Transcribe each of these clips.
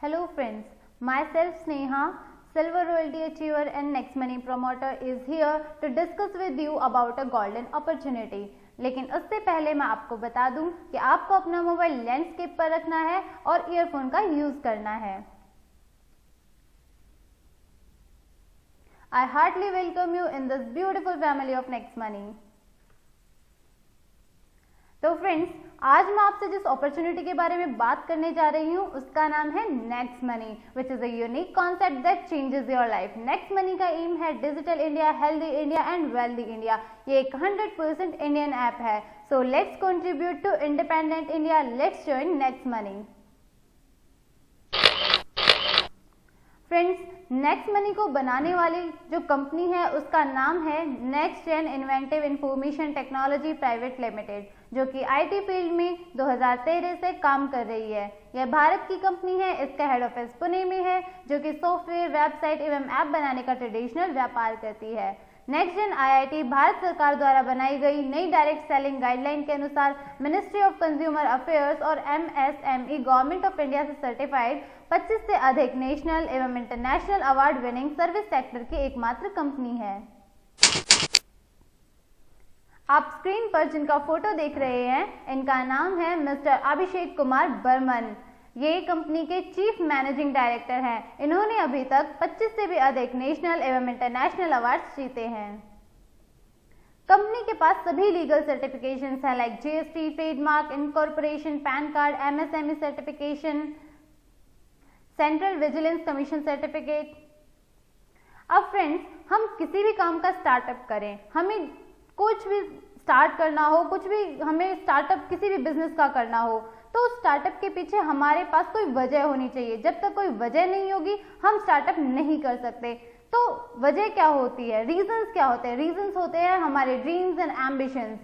Hello friends, myself Sneha, Silver Royalty Achiever and Next Money Promoter is here to discuss with you about a golden opportunity. लेकिन उससे पहले मैं आपको बता दूं कि आपको अपना मोबाइल लैंडस्केप पर रखना है और ईयरफोन का यूज करना है। I heartily welcome you in this beautiful family of Next Money. तो फ्रेंड्स, आज मैं आपसे जिस अपॉर्चुनिटी के बारे में बात करने जा रही हूँ उसका नाम है next money, which is a unique concept that changes your life. Next money का एम है digital India, healthy India and wealthy India. ये एक 100% इंडियन ऐप है। So let's contribute to independent India, let's join next money. Friends, next money को बनाने वाली जो company है उसका नाम है next gen inventive information technology private limited, जो कि आईटी फील्ड में 2013 से काम कर रही है। यह भारत की कंपनी है। इसका हेड ऑफिस पुणे में है, जो कि सॉफ्टवेयर, वेबसाइट एवं ऐप बनाने का ट्रेडिशनल व्यापार करती है। नेक्स्ट जेन आईआईटी भारत सरकार द्वारा बनाई गई नई डायरेक्ट सेलिंग गाइडलाइन के अनुसार मिनिस्ट्री ऑफ कंज्यूमर अफेयर्स और एमएसएमई गवर्नमेंट ऑफ इंडिया से सर्टिफाइड 25 से अधिक नेशनल एवं international award winning service sector की एकमात्र कंपनी है। आप स्क्रीन पर जिनका फोटो देख रहे हैं, इनका नाम है मिस्टर अभिषेक कुमार बर्मन। ये कंपनी के चीफ मैनेजिंग डायरेक्टर हैं। इन्होंने अभी तक 25 से भी अधिक नेशनल एवं इंटरनेशनल अवार्ड्स जीते हैं। कंपनी के पास सभी लीगल सर्टिफिकेशंस हैं, like GST, trademark, incorporation, pan card, MSME certification, central vigilance commission certificate. अब फ्रेंड्स, हम किसी भी काम का स्टार्टअप करें, हमें कुछ भी स्टार्ट करना हो, कुछ भी हमें स्टार्टअप किसी भी बिजनेस का करना हो, तो स्टार्टअप के पीछे हमारे पास कोई वजह होनी चाहिए। जब तक कोई वजह नहीं होगी हम स्टार्टअप नहीं कर सकते। तो वजह क्या होती है, रीजंस क्या होते हैं? रीजंस होते हैं हमारे ड्रीम्स एंड एम्बिशंस।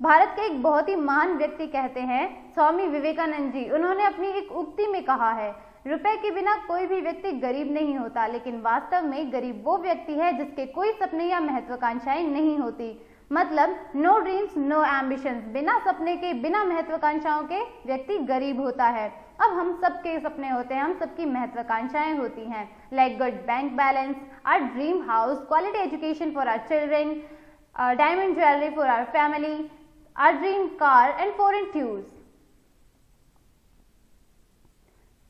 भारत के एक बहुत ही महान व्यक्ति कहते हैं, स्वामी विवेकानंद जी, उन्होंने अपनी एक उक्ति में कहा है, रुपए के बिना कोई भी व्यक्ति गरीब नहीं होता, लेकिन वास्तव में गरीब वो व्यक्ति है जिसके कोई सपने या महत्वाकांक्षाएं नहीं होती। मतलब नो ड्रीम्स नो एम्बिशंस, बिना सपने के, बिना महत्वाकांक्षाओं के व्यक्ति गरीब होता है। अब हम सबके सपने होते हैं, हम सबकी महत्वाकांक्षाएं होती हैं, like good bank balance, our dream house, quality education for our children, diamond jewellery for our family, our dream car and foreign tours.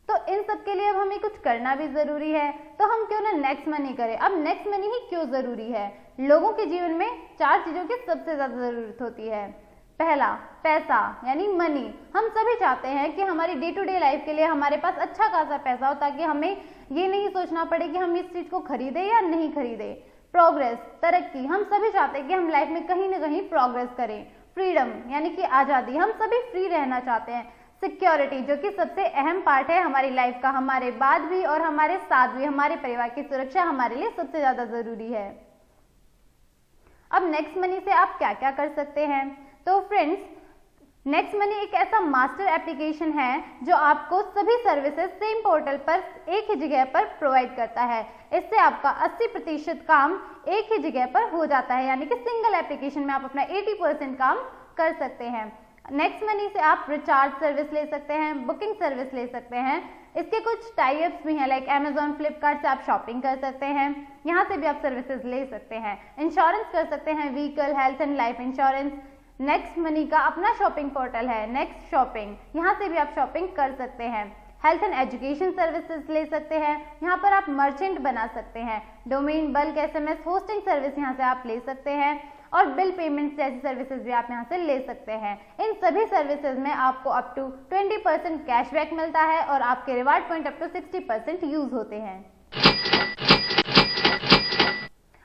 तो इन सब के लिए अब हमें कुछ करना भी जरूरी है, तो हम क्यों ना नेक्स्ट मनी करें। अब नेक्स्ट मनी ही क्यों जरूरी है? लोगों के जीवन में 4 चीजों की सबसे ज्यादा जरूरत होती है। पहला, पैसा यानी मनी। हम सभी चाहते हैं कि हमारी डे टू डे लाइफ के लिए हमारे पास अच्छा खासा पैसा हो, ताकि हमें ये नहीं सोचना पड़े कि हम इस चीज को खरीदे या नहीं खरीदे। प्रोग्रेस, तरक्की, हम सभी चाहते हैं कि हम लाइफ में कहीं ना कहीं प्रोग्रेस करें। फ्रीडम यानी कि आजादी, हम सभी फ्री रहना चाहते हैं। सिक्योरिटी, जो कि सबसे अहम पार्ट है हमारी लाइफ का, हमारे बाद भी और हमारे साथ भी हमारे परिवार की सुरक्षा हमारे लिए सबसे ज्यादा जरूरी है। अब नेक्स्ट मनी से आप क्या क्या कर सकते हैं? तो फ्रेंड्स, नेक्स्ट मनी एक ऐसा मास्टर एप्लीकेशन है जो आपको सभी सर्विसेज सेम पोर्टल पर एक ही जगह पर प्रोवाइड करता है। इससे आपका 80% काम एक ही जगह पर हो जाता है, यानी कि सिंगल एप्लीकेशन में आप अपना 80% काम कर सकते हैं। नेक्स्ट मनी से आप रिचार्ज सर्विस ले सकते हैं, बुकिंग सर्विस ले सकते हैं। इसके कुछ टाई अप्स भी हैं, लाइक अमेजॉन, फ्लिपकार्ट से आप शॉपिंग कर सकते हैं, यहाँ से भी आप सर्विसेज ले सकते हैं। इंश्योरेंस कर सकते हैं, vehicle, health and life insurance. Next money का अपना शॉपिंग पोर्टल है नेक्स्ट शॉपिंग, यहाँ से भी आप शॉपिंग कर सकते हैं। हेल्थ एंड एजुकेशन सर्विसेज ले सकते हैं, यहाँ पर आप मर्चेंट बना सकते हैं। Domain, bulk, SMS, hosting service यहाँ से आप ले सकते हैं, और बिल पेमेंट जैसी सर्विसेज भी आप यहाँ से ले सकते हैं। इन सभी सर्विसेज में आपको अप टू 20% कैशबैक मिलता है और आपके reward point up to 60% use होते हैं।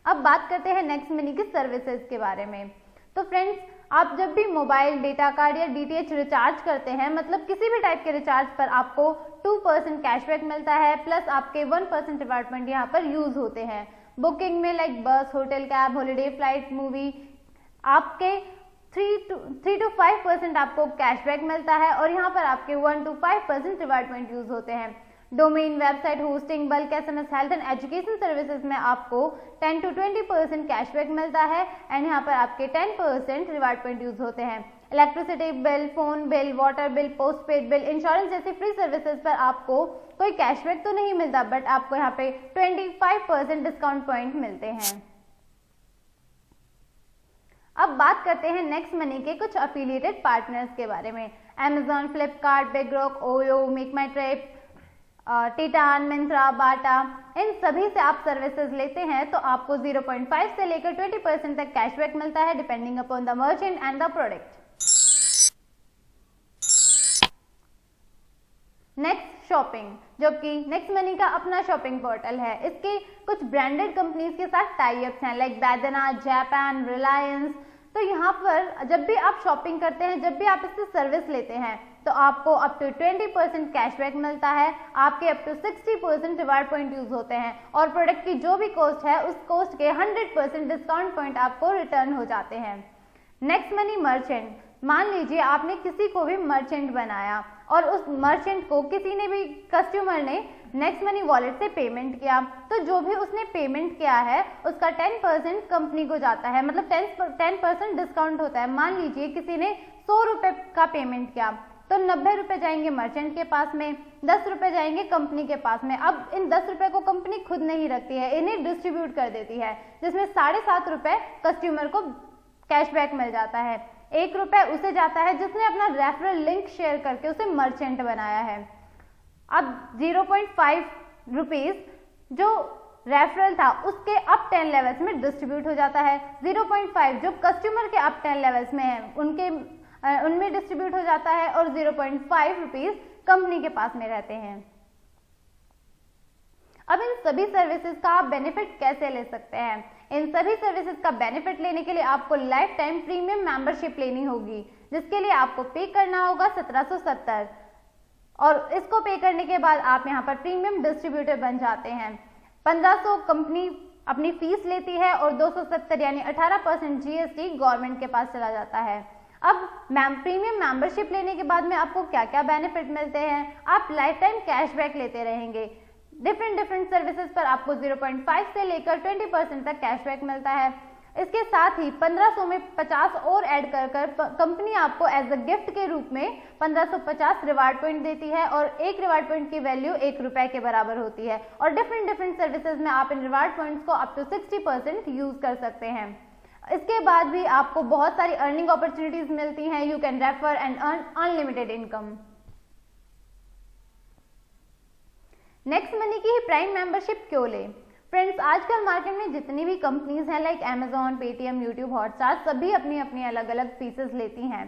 अब बात करते हैं नेक्स्ट मनी की सर्विसेज के बारे में। तो फ्रेंड्स, आप जब भी मोबाइल, डेटा कार्ड या डीटीएच रिचार्ज करते हैं, मतलब किसी भी टाइप के रिचार्ज पर आपको 2% कैशबैक मिलता है, प्लस आपके 1% रिवार्ड पॉइंट यहाँ पर यूज होते हैं। बुकिंग में लाइक बस, hotel, cab, holiday, flight, movie, आपके 3 to 5% आपको कैशबैक मिलता है और यहाँ पर आपके 1 to 5% रिवार्ड पॉइंट यूज होते हैं। Domain, website, hosting, bulk, SMS, health and education services में आपको 10 to 20% कैशबैक मिलता है एंड यहाँ पर आपके 10% रिवार्ड पॉइंट यूज होते हैं। Electricity bill, phone bill, water bill, postpaid bill, insurance जैसी फ्री सर्विसेज पर आपको कोई कैशबैक तो नहीं मिलता, बट आपको यहाँ पे 25% डिस्काउंट पॉइंट मिलते हैं। अब बात करते हैं नेक्स्ट मनी के कुछ अफिलिएटेड पार्टनर्स के बारे में। Amazon, फ्लिपकार्ट, बिगरॉक, ओयो, मेक माई ट्रिप, टिटान, मिंत्रा, बाटा, इन सभी से आप सर्विसेज लेते हैं तो आपको 0.5 से लेकर 20% तक कैशबैक मिलता है depending upon the merchant and the product. Next shopping, जो कि नेक्स्ट मनी का अपना शॉपिंग पोर्टल है। इसके कुछ ब्रांडेड कंपनीज के साथ टाई अप्स हैं लाइक बैदना, जापान, रिलायंस। तो यहाँ पर जब भी आप शॉपिंग करते हैं, जब भी आप इससे सर्विस लेते हैं तो आपको अप टू 20% कैशबैक मिलता है, आपके up to 60% reward point use होते हैं और प्रोडक्ट की जो भी कॉस्ट है उस कॉस्ट के 100% डिस्काउंट पॉइंट आपको रिटर्न हो जाते हैं। नेक्स्ट मनी मर्चेंट, मान लीजिए आपने किसी को भी मर्चेंट बनाया और उस मर्चेंट को किसी ने भी कस्टमर ने नेक्स्ट मनी वॉलेट से पेमेंट किया, तो जो भी उसने पेमेंट किया है उसका 10% कंपनी को जाता है, मतलब 10% डिस्काउंट होता है। मान लीजिए किसी ने 100 रुपए का पेमेंट किया तो 90 रुपए जाएंगे मर्चेंट के पास में, 10 रुपए जाएंगे कंपनी के पास में। अब इन 10 रुपए को कंपनी खुद नहीं रखती है, इन्हें डिस्ट्रीब्यूट कर देती है, जिसमें 7.5 रुपए कस्टमर को कैशबैक मिल जाता है। 1 रुपए उसे जाता है जिसने अपना रेफरल लिंक शेयर करके उसे मर्चेंट बनाया है। अब 0.5 रुपीज जो रेफरल था उसके अप 10 लेवल्स में डिस्ट्रीब्यूट हो जाता है। 0.5 जो कस्टमर के अप 10 लेवल्स में है उनमें डिस्ट्रीब्यूट हो जाता है और 0.5 रुपीज कंपनी के पास में रहते हैं। अब इन सभी सर्विसेज का आप बेनिफिट कैसे ले सकते हैं? इन सभी सर्विसेज का बेनिफिट लेने के लिए आपको लाइफ टाइम प्रीमियम मेंबरशिप लेनी होगी, जिसके लिए आपको पे करना होगा 1770 और इसको पे करने के बाद आप यहाँ पर प्रीमियम डिस्ट्रीब्यूटर बन जाते हैं। 1500 कंपनी अपनी फीस लेती है और 270 यानी 18% GST गवर्नमेंट के पास चला जाता है। अब प्रीमियम मेंबरशिप लेने के बाद में आपको क्या क्या बेनिफिट मिलते हैं? आप लाइफ टाइम कैशबैक लेते रहेंगे। डिफरेंट सर्विसेज पर आपको 0.5 से लेकर 20% तक कैशबैक मिलता है। इसके साथ ही 1500 में 50 और ऐड कर कंपनी आपको एज अ गिफ्ट के रूप में 1550 रिवार्ड पॉइंट देती है और एक रिवार्ड पॉइंट की वैल्यू 1 रुपए के बराबर होती है और डिफरेंट सर्विसेज में आप इन रिवार्ड पॉइंट्स को अप टू 60% यूज कर सकते हैं। इसके बाद भी आपको बहुत सारी अर्निंग अपॉर्चुनिटीज मिलती हैं। You can refer and earn unlimited income. Next money की ही प्राइम मेंबरशिप क्यों ले? फ्रेंड्स, आजकल मार्केट में जितनी भी कंपनीज हैं like Amazon, Paytm, YouTube, Hotstar, सभी अपनी अपनी अलग अलग फीसेस लेती हैं।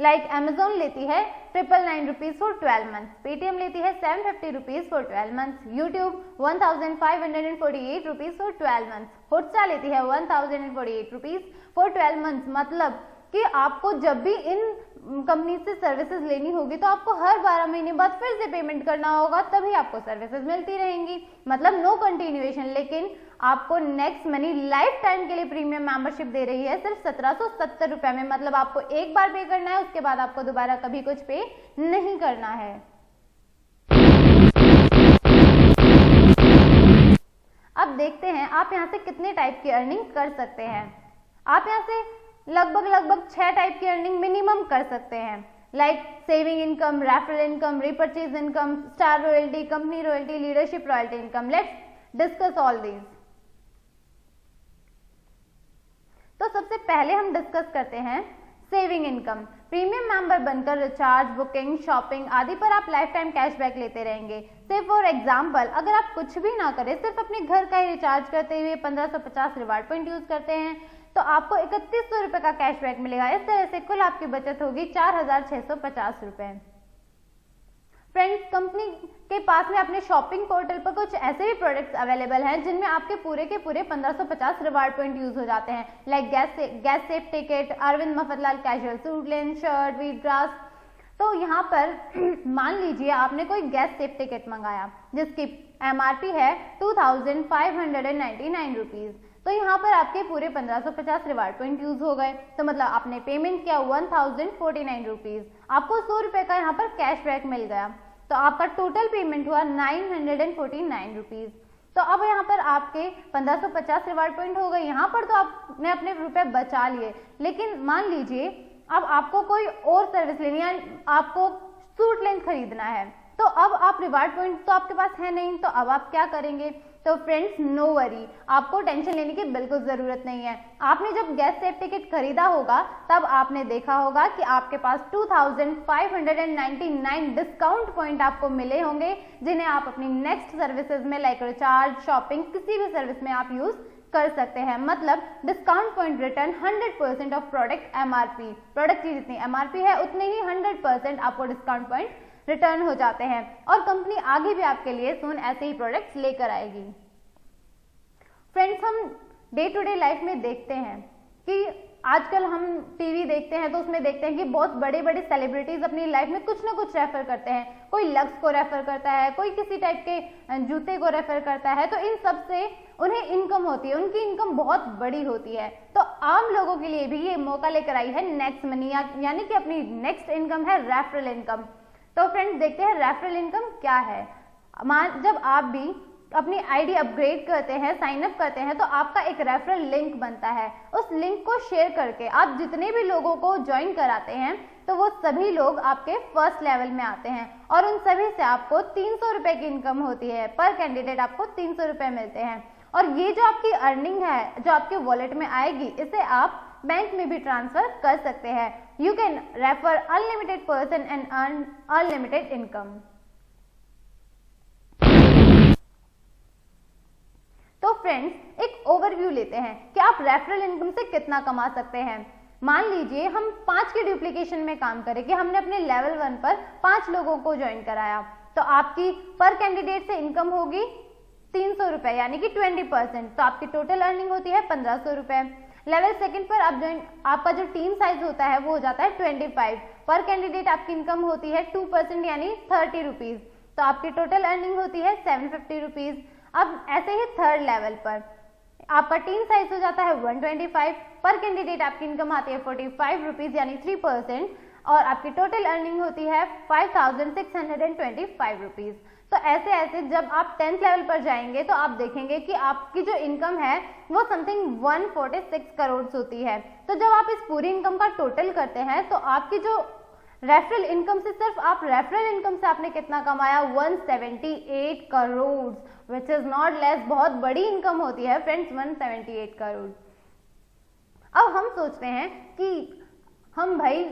लाइक Amazon लेती है 999 रुपीज फॉर 12 मंथ्स, पेटीएम लेती है 750 rupees for 12 months, YouTube 1548 rupees for 12 months, Hotstar लेती है 1048 रुपीज फॉर 12 मंथ्स। मतलब कि आपको जब भी इन कंपनी से सर्विसेज लेनी होगी तो आपको हर 12 महीने बाद फिर से पेमेंट करना होगा, तभी आपको सर्विसेज मिलती रहेंगी। मतलब नो कंटिन्यूएशन। लेकिन आपको नेक्स्ट मनी लाइफ टाइम के लिए प्रीमियम मेंबरशिप दे रही है सिर्फ 1770 रुपए में। मतलब आपको एक बार पे करना है, उसके बाद आपको दोबारा कभी कुछ पे नहीं करना है। अब देखते हैं आप यहाँ से कितने टाइप की अर्निंग कर सकते हैं। आप यहाँ से लगभग 6 टाइप की अर्निंग मिनिमम कर सकते हैं, like saving income, referral income, repurchase income, star royalty, company royalty, leadership royalty income. Let's discuss all these. तो सबसे पहले हम डिस्कस करते हैं सेविंग इनकम। प्रीमियम मेंबर बनकर रिचार्ज, बुकिंग, शॉपिंग आदि पर आप लाइफ टाइम कैशबैक लेते रहेंगे। से फॉर एग्जाम्पल, अगर आप कुछ भी ना करें, सिर्फ अपने घर का ही रिचार्ज करते हुए 1550 रिवार्ड पॉइंट यूज करते हैं तो आपको 3100 रुपए का कैशबैक मिलेगा। इस तरह से कुल आपकी बचत होगी 4650 रुपए। फ्रेंड्स, कंपनी के पास में अपने शॉपिंग पोर्टल पर कुछ ऐसे भी प्रोडक्ट्स अवेलेबल हैं जिनमें आपके पूरे के पूरे 1550 रिवार्ड पॉइंट यूज हो जाते हैं, like gas safe ticket, Arvind Mafatlal casual suit lens, shirt, Veet grass. तो यहाँ पर मान लीजिए आपने कोई गैस सेफ टिकट मंगाया जिसकी MRP है 2599 रुपीज, तो यहाँ पर आपके पूरे 1550 रिवार्ड पॉइंट यूज हो गए। तो मतलब आपने पेमेंट किया 1049 रुपीज, आपको 100 रुपए का यहाँ पर कैशबैक मिल गया, तो आपका टोटल पेमेंट हुआ 949 रुपीज। तो अब यहाँ पर आपके 1550 रिवार्ड पॉइंट हो गए। यहाँ पर तो आपने अपने रुपए बचा लिए, लेकिन मान लीजिए अब आपको कोई और सर्विस लेनी है, आपको सूट लेंथ खरीदना है, तो अब आप रिवार्ड पॉइंट तो आपके पास है नहीं, तो अब आप क्या करेंगे? तो फ्रेंड्स नो वरी, आपको टेंशन लेने की बिल्कुल जरूरत नहीं है। आपने जब गैस सेफ टिकट खरीदा होगा तब आपने देखा होगा कि आपके पास 2599 डिस्काउंट पॉइंट आपको मिले होंगे, जिन्हें आप अपनी नेक्स्ट सर्विसेज में लाइक रिचार्ज, शॉपिंग, किसी भी सर्विस में आप यूज कर सकते हैं। मतलब discount point return 100% of product MRP, product की जितनी एमआरपी है उतने ही 100% आपको डिस्काउंट पॉइंट रिटर्न हो जाते हैं, और कंपनी आगे भी आपके लिए सून ऐसे ही प्रोडक्ट्स लेकर आएगी। फ्रेंड्स हम डे टू डे लाइफ में देखते हैं कि आजकल हम टीवी देखते हैं तो उसमें देखते हैं कि बहुत बड़े बड़े सेलिब्रिटीज अपनी लाइफ में कुछ ना कुछ रेफर करते हैं। कोई लक्स को रेफर करता है, कोई किसी टाइप के जूते को रेफर करता है, तो इन सब से उन्हें इनकम होती है, उनकी इनकम बहुत बड़ी होती है। तो आम लोगों के लिए भी ये मौका लेकर आई है नेक्स्ट मनी, यानी कि अपनी नेक्स्ट इनकम है रेफरल इनकम। तो फ्रेंड्स देखते हैं रेफरल इनकम क्या है। जब आप भी अपनी आईडी अपग्रेड करते हैं, साइन अप करते हैं, तो आपका एक रेफरल लिंक बनता है। उस लिंक को शेयर करके आप जितने भी लोगों को ज्वाइन कराते हैं तो वो सभी लोग आपके फर्स्ट लेवल में आते हैं, और उन सभी से आपको 300 रुपए की इनकम होती है। पर कैंडिडेट आपको 300 रुपए मिलते हैं, और ये जो आपकी अर्निंग है जो आपके वॉलेट में आएगी, इसे आप बैंक में भी ट्रांसफर कर सकते हैं। You can refer unlimited person and earn unlimited income. तो फ्रेंड्स एक ओवरव्यू लेते हैं कि आप रेफरल इनकम से कितना कमा सकते हैं। मान लीजिए हम 5 के डुप्लीकेशन में काम करें कि हमने अपने लेवल 1 पर 5 लोगों को ज्वाइन कराया, तो आपकी पर कैंडिडेट से इनकम होगी 300 रुपए, यानी कि 20%। तो आपकी टोटल अर्निंग होती है 1500 रुपए। लेवल 2 पर आप आपका जो टीम साइज होता है वो हो जाता है 25। पर कैंडिडेट आपकी इनकम होती है 2%, यानी 30 रुपीज। तो आपकी टोटल अर्निंग होती है 750 रुपीज। अब ऐसे ही थर्ड लेवल पर आपका टीम साइज हो जाता है 125। पर कैंडिडेट आपकी इनकम आती है 45 रुपीज, यानी 3%, और आपकी टोटल अर्निंग होती है 5625 रुपीज। तो ऐसे ऐसे जब आप 10th लेवल पर जाएंगे तो आप देखेंगे कि आपकी जो इनकम है वो समथिंग 146 करोड़ होती है। तो जब आप इस पूरी इनकम का टोटल करते हैं तो आपकी जो रेफरल इनकम से, सिर्फ आप रेफरल इनकम से आपने कितना कमाया? 178 crore, which is not less. बहुत बड़ी इनकम होती है फ्रेंड्स 178 करोड़। अब हम सोचते हैं कि हम भाई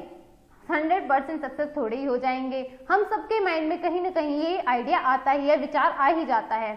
100% सक्सेस थोड़ी ही हो जाएंगे। हम सबके माइंड में कहीं ना कहीं ये आइडिया आता ही है, विचार आ ही जाता है।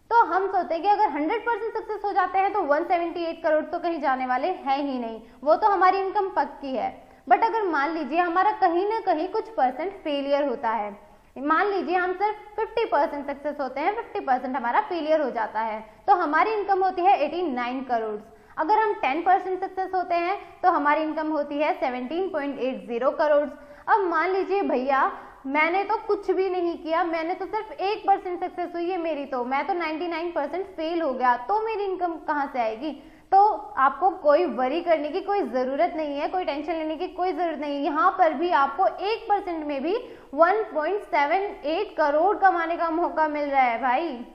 तो हम सोचते हैं कि अगर 100% सक्सेस हो जाते हैं तो 178 करोड़ तो कहीं जाने वाले हैं ही नहीं, वो तो हमारी इनकम पक्की है। बट अगर मान लीजिए हमारा कहीं ना कहीं कुछ परसेंट फेलियर होता है, मान लीजिए हम सिर्फ 50% सक्सेस होते हैं, 50% हमारा फेलियर हो जाता है, तो हमारी इनकम होती है 89 करोड़। अगर हम 10% सक्सेस होते हैं तो हमारी इनकम होती है 17.80 करोड़। अब मान लीजिए भैया मैंने तो कुछ भी नहीं किया, मैंने तो सिर्फ 1% सक्सेस हुई है मेरी, तो मैं तो 99% फेल हो गया, तो मेरी इनकम कहाँ से आएगी? तो आपको कोई वरी करने की कोई जरूरत नहीं है, कोई टेंशन लेने की कोई जरूरत नहीं है। यहाँ पर भी आपको 1% में भी 1.78 करोड़ कमाने का मौका मिल रहा है भाई।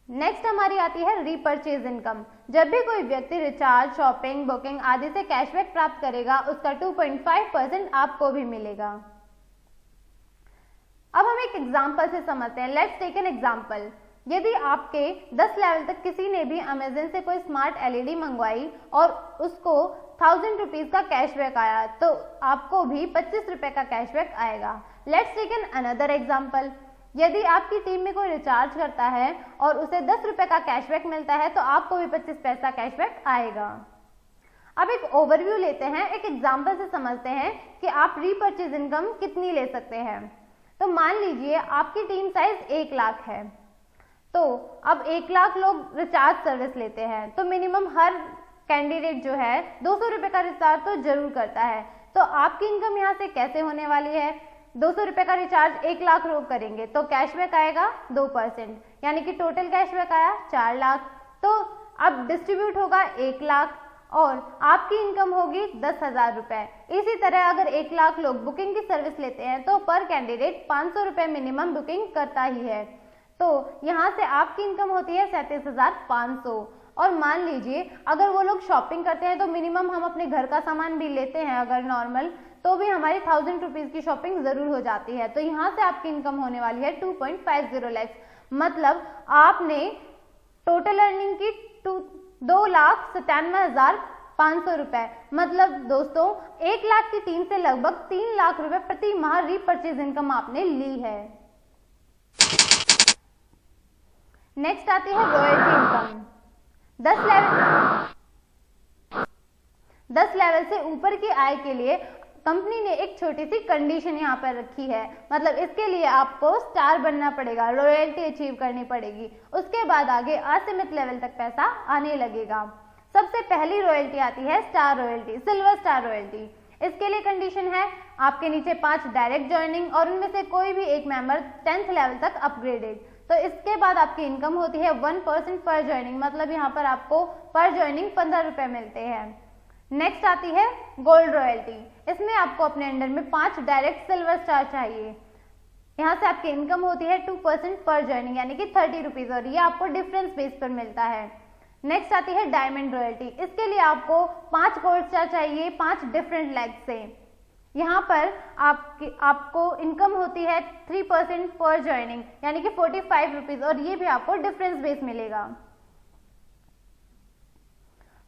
नेक्स्ट हमारी आती है रीपरचेज इनकम। जब भी कोई व्यक्ति रिचार्ज, शॉपिंग, बुकिंग आदि से कैशबैक प्राप्त करेगा, उसका 2.5% आपको भी मिलेगा। अब हम एक एग्जांपल से समझते हैं। Let's take an example. यदि आपके 10 लेवल तक किसी ने भी अमेजन से कोई स्मार्ट एलईडी मंगवाई और उसको 1000 रुपीज का कैशबैक आया, तो आपको भी 25 रुपए का कैशबैक आएगा। Let's take an another example. यदि आपकी टीम में कोई रिचार्ज करता है और उसे 10 रुपए का कैशबैक मिलता है, तो आपको भी 25 पैसा कैशबैक आएगा। अब एक ओवरव्यू लेते हैं, एक एग्जांपल से समझते हैं कि आप रीपरचेज इनकम कितनी ले सकते हैं। तो मान लीजिए आपकी टीम साइज 1 लाख है, तो अब 1 लाख लोग रिचार्ज सर्विस लेते हैं, तो मिनिमम हर कैंडिडेट जो है 200 रुपए का रिचार्ज तो जरूर करता है। तो आपकी इनकम यहाँ से कैसे होने वाली है? 200 रुपए का रिचार्ज 1 लाख लोग करेंगे तो कैशबैक आएगा 2%, यानी कि टोटल कैशबैक आया 4 लाख। तो अब डिस्ट्रीब्यूट होगा 1 लाख और आपकी इनकम होगी 10,000 रुपए। इसी तरह अगर 1 लाख लोग बुकिंग की सर्विस लेते हैं तो पर कैंडिडेट 500 रुपए मिनिमम बुकिंग करता ही है। तो यहाँ से आपकी इनकम होती है 37,500। और मान लीजिए अगर वो लोग शॉपिंग करते हैं तो मिनिमम हम अपने घर का सामान भी लेते हैं अगर नॉर्मल, तो भी हमारी 1000 रुपीज की शॉपिंग जरूर हो जाती है। तो यहाँ से आपकी इनकम होने वाली है 2.50 लाख, मतलब आपने टोटल अर्निंग की 2,97,500 रुपए, मतलब दोस्तों 1 लाख की 3 से लगभग 3 लाख रुपए प्रति माह रीपरचेज इनकम आपने ली है। नेक्स्ट आती है रॉयल्टी इनकम। 10 लेवल से ऊपर की आय के लिए कंपनी ने एक छोटी सी कंडीशन यहाँ पर रखी है, मतलब इसके लिए आपको स्टार बनना पड़ेगा, रॉयल्टी अचीव करनी पड़ेगी, उसके बाद आगे असीमित लेवल तक पैसा आने लगेगा। सबसे पहली रॉयल्टी आती है star royalty, silver star royalty. इसके लिए कंडीशन है आपके नीचे 5 डायरेक्ट ज्वाइनिंग और उनमें से कोई भी एक मेंबर 10th लेवल तक अपग्रेडेड। तो इसके बाद आपकी इनकम होती है 1% पर ज्वाइनिंग, मतलब यहाँ पर आपको पर ज्वाइनिंग 15 रुपए मिलते हैं। नेक्स्ट आती है गोल्ड रॉयल्टी। इसमें आपको अपने अंडर में 5 डायरेक्ट सिल्वर स्टार चाहिए। यहाँ से आपकी इनकम होती है 2% पर ज्वाइनिंग, यानी कि 30 रुपीज, और ये आपको डिफरेंस बेस पर मिलता है। नेक्स्ट आती है डायमंड रॉयल्टी। इसके लिए आपको 5 गोल्ड स्टार चाहिए 5 डिफरेंट लेग से। यहाँ पर आपको इनकम होती है 3% पर ज्वाइनिंग, यानी कि 45 रुपीज, और ये भी आपको डिफरेंस बेस मिलेगा।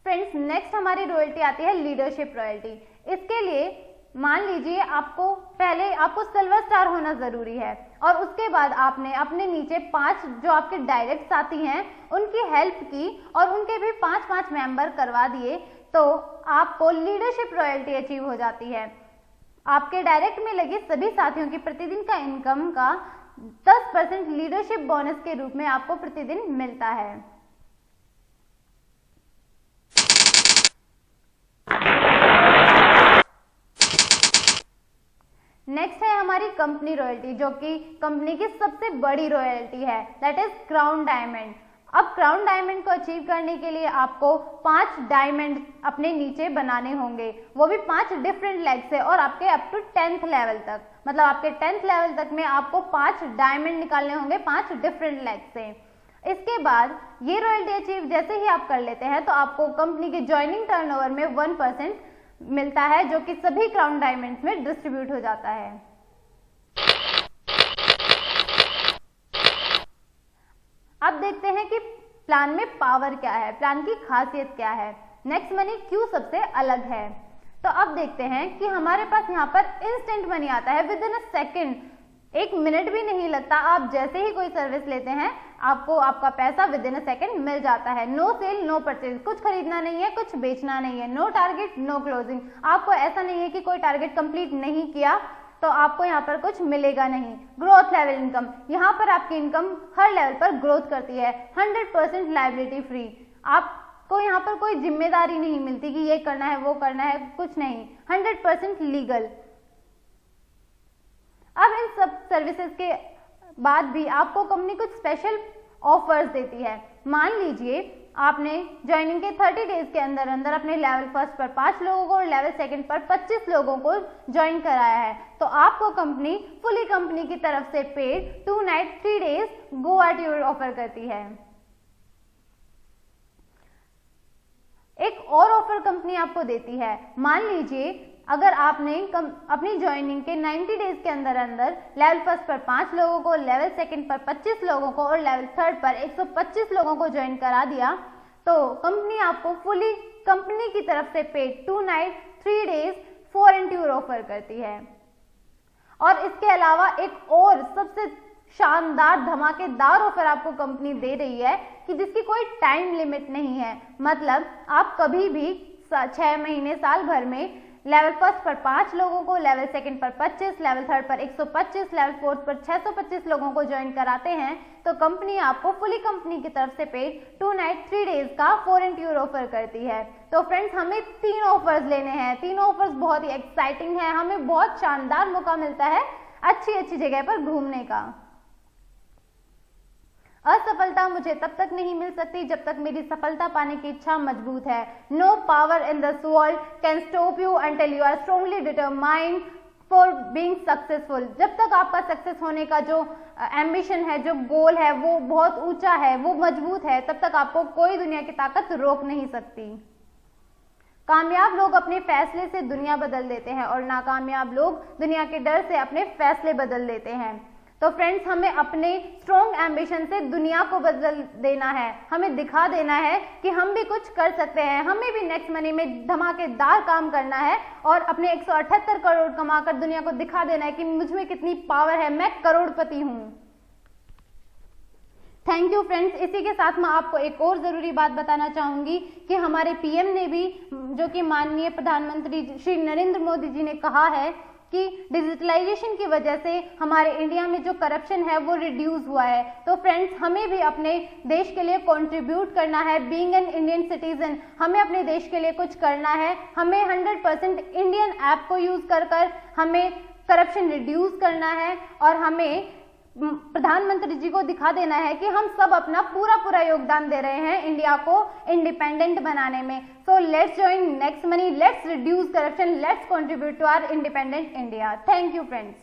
फ्रेंड्स, नेक्स्ट हमारी रॉयल्टी आती है लीडरशिप रॉयल्टी। इसके लिए मान लीजिए आपको सिल्वर स्टार होना जरूरी है और उसके बाद आपने अपने नीचे 5 जो आपके डायरेक्ट साथी हैं उनकी हेल्प की और उनके भी 5-5 मेंबर करवा दिए, तो आपको लीडरशिप रॉयल्टी अचीव हो जाती है। आपके डायरेक्ट में लगे सभी साथियों की प्रतिदिन का इनकम का 10% लीडरशिप बोनस के रूप में आपको प्रतिदिन मिलता है। नेक्स्ट है हमारी कंपनी रॉयल्टी, जो कि कंपनी की सबसे बड़ी रॉयल्टी है, दैट इज क्राउन डायमंड। अब क्राउन डायमंड को अचीव करने के लिए आपको 5 डायमंड अपने नीचे बनाने होंगे, वो भी 5 डिफरेंट लेग से, और आपके अप टू 10th लेवल तक, मतलब आपके 10th लेवल तक में आपको 5 डायमंड निकालने होंगे 5 डिफरेंट लेग से। इसके बाद ये रॉयल्टी अचीव जैसे ही आप कर लेते हैं तो आपको कंपनी के ज्वाइनिंग टर्नओवर में 1% मिलता है, जो कि सभी क्राउन डायमंड्स में डिस्ट्रीब्यूट हो जाता है। अब देखते हैं कि प्लान में पावर क्या है, प्लान की खासियत क्या है, नेक्स्ट मनी क्यों सबसे अलग है। तो अब देखते हैं कि हमारे पास यहाँ पर इंस्टेंट मनी आता है with in a second, 1 minute भी नहीं लगता। आप जैसे ही कोई सर्विस लेते हैं आपको आपका पैसा विद इन अ सेकेंड मिल जाता है। नो सेल नो परचेज, कुछ खरीदना नहीं है, कुछ बेचना नहीं है, नो टारगेट नो क्लोजिंग। आपको ऐसा नहीं है कि कोई टारगेट कंप्लीट नहीं किया तो आपको यहाँ पर कुछ मिलेगा नहीं। ग्रोथ लेवल इनकम, यहाँ पर आपकी इनकम हर लेवल पर ग्रोथ करती है। 100% लायबिलिटी फ्री, आपको यहाँ पर कोई जिम्मेदारी नहीं मिलती कि ये करना है वो करना है, कुछ नहीं। 100% लीगल। अब इन सब सर्विसेज के बाद भी आपको कंपनी कुछ स्पेशल ऑफर्स देती है। मान लीजिए आपने ज्वाइनिंग के 30 डेज के अंदर अंदर अपने लेवल फर्स्ट पर 5 लोगों को और लेवल सेकंड पर 25 लोगों को ज्वाइन कराया है, तो आपको कंपनी फुली कंपनी की तरफ से paid 2 night 3 days Goa tour offer करती है। एक और ऑफर कंपनी आपको देती है। मान लीजिए अगर आपने अपनी ज्वाइनिंग के 90 डेज के अंदर अंदर लेवल फर्स्ट पर 5 लोगों को, लेवल सेकंड पर 25 लोगों को और लेवल थर्ड पर 125 लोगों को ज्वाइन करा दिया, तो कंपनी आपको फुली कंपनी की तरफ से paid 2 night 3 days foreign tour offer करती है। और इसके अलावा एक और सबसे शानदार धमाकेदार ऑफर आपको कंपनी दे रही है कि जिसकी कोई टाइम लिमिट नहीं है, मतलब आप कभी भी 6 महीने साल भर में लेवल फर्स्ट पर 5 लोगों को, लेवल सेकंड पर 25, लेवल थर्ड पर 125, लेवल फोर्थ पर 625 लोगों को ज्वाइन कराते हैं तो कंपनी आपको फुली कंपनी की तरफ से पेड 2 नाइट 3 डेज का फॉरेन टूर ऑफर करती है। तो फ्रेंड्स, हमें 3 ऑफर्स लेने हैं। 3 ऑफर्स बहुत ही एक्साइटिंग है, हमें बहुत शानदार मौका मिलता है अच्छी जगह पर घूमने का। असफलता मुझे तब तक नहीं मिल सकती जब तक मेरी सफलता पाने की इच्छा मजबूत है। No power in this world can stop you until you are strongly determined for being successful. जब तक आपका सक्सेस होने का जो एम्बिशन है, जो गोल है, वो बहुत ऊंचा है, वो मजबूत है, तब तक आपको कोई दुनिया की ताकत रोक नहीं सकती। कामयाब लोग अपने फैसले से दुनिया बदल देते हैं और नाकामयाब लोग दुनिया के डर से अपने फैसले बदल देते हैं। तो फ्रेंड्स, हमें अपने स्ट्रॉन्ग एम्बिशन से दुनिया को बदल देना है, हमें दिखा देना है कि हम भी कुछ कर सकते हैं, हमें भी नेक्स्ट मनी में धमाकेदार काम करना है और अपने 178 करोड़ कमाकर दुनिया को दिखा देना है कि मुझ में कितनी पावर है, मैं करोड़पति हूँ। Thank you friends. इसी के साथ मैं आपको एक और ज़रूरी बात बताना चाहूँगी कि हमारे पीएम ने भी, जो कि माननीय प्रधानमंत्री श्री नरेंद्र मोदी जी ने कहा है कि डिजिटलाइजेशन की वजह से हमारे इंडिया में जो करप्शन है वो रिड्यूस हुआ है। तो फ्रेंड्स, हमें भी अपने देश के लिए कंट्रीब्यूट करना है। बीइंग एन इंडियन सिटीजन, हमें अपने देश के लिए कुछ करना है। हमें 100% इंडियन ऐप को यूज़ कर हमें करप्शन रिड्यूस करना है और हमें प्रधानमंत्री जी को दिखा देना है कि हम सब अपना पूरा योगदान दे रहे हैं इंडिया को इंडिपेंडेंट बनाने में। So let's join next money, let's reduce corruption, let's contribute to our independent India. Thank you friends.